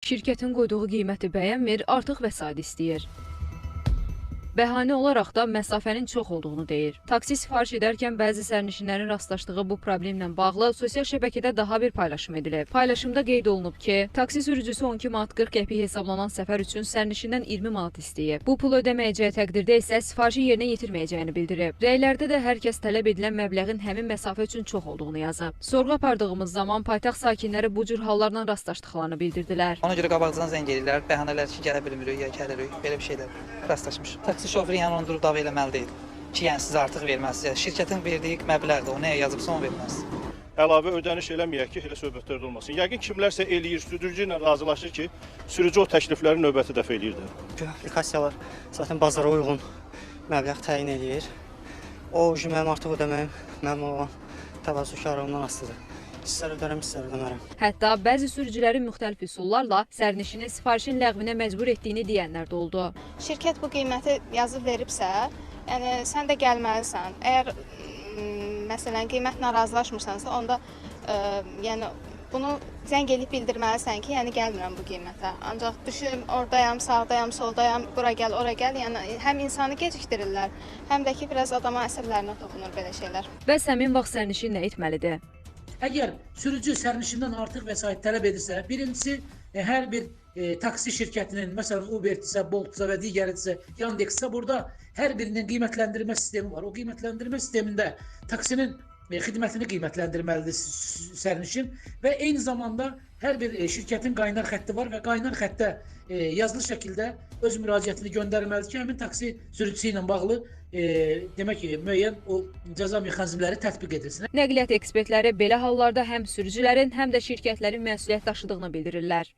Şirkətin qoyduğu qiyməti bəyənmir, artıq vəsait istəyir. Bəhanə olaraq da məsafənin çox olduğunu deyir. Taksi sifariş edərkən bəzi sərnişinlərin rastlaşdığı bu problemlə bağlı sosial şəbəkədə daha bir paylaşım edilib. Paylaşımda qeyd olunub ki, taksi sürücüsü 12 manat 40 qəpik hesablanan səfər üçün sərnişindən 20 manat istəyib. Bu pul ödəməyəcəyi təqdirdə isə sifarişi yerinə yetirməyəcəyini bildirib. Rəylərdə də hər kəs tələb edilən məbləğin həmin məsafə üçün çox olduğunu yazıb. Sorğu apardığımız zaman paytaxt sakinləri bu cür hallarla rastlaşdıqlarını bildirdilər. Ona görə qabaqcadan zəng edirlər, bəhanələr ki, gələ bilmirik, ya gəlirik, belə bir şeylər rastlaşmışıq. Taksi şoförü yəni onu durub dava eləməli deyil ki, yəni siz artıq verməlisiniz. Şirkətin verdiyi məbləğdir, o nəyə yazıbsa onu verməlisiniz. Əlavə ödəniş eləməyək ki, elə söhbətlər olmasın. Yəqin kimlərsə eləyir, sürücü ilə razılaşır ki, sürücü o təklifləri növbəti dəfə eləyirdi. Aplikasiyalar zaten bazara uyğun məbləğ təyin eləyir. O mənim artıq ödəməyim mənim olan təvəzzükarlığımdan asılıdır. İstər ödərəm, istər ödəmərəm. Hətta bəzi sürücülərin müxtəlif üsullarla sərnişini sifarişin ləğvinə məcbur etdiyini deyənlər də oldu. Şirkət bu qiyməti yazıb veribsə, yəni sən də gəlməlisən. Əgər məsələn qiymətlə razılaşmırsansa, onda yəni bunu zəng edib bildirməlisən ki, yəni gəlmirəm bu qiymətə. Ancaq düşün, ordayam, sağdayam, soldayam, bura gəl, ora gəl. Yəni həm insanı gecikdirirlər, həm də ki, biraz adama əsəblərinə toxunur belə şeylər. Bəs həmin vaxt sərnişin nə etməlidir? Əgər sürücü sərnişindən artıq vəsait tələb edirsə, birincisi hər bir taksi şirkətinin, məsələn Uber-dirsə, Bolt-dirsə və digəridirsə, Yandex-dirsə, burada hər birinin qiymətləndirmə sistemi var. O qiymətləndirmə sistemində taksinin xidmətini qiymətləndirməlidir sərnişin və eyni zamanda hər bir şirkətin qaynar xətti var və qaynar xəttə yazılı şəkildə öz müraciətini göndərməlidir ki, həmin taksi sürücüsü ilə bağlı demək ki, müəyyən o cəza mexanizmləri tətbiq edilsin. Nəqliyyat ekspertləri belə hallarda həm sürücülərin, həm də şirkətlərin məsuliyyət daşıdığını bildirirlər.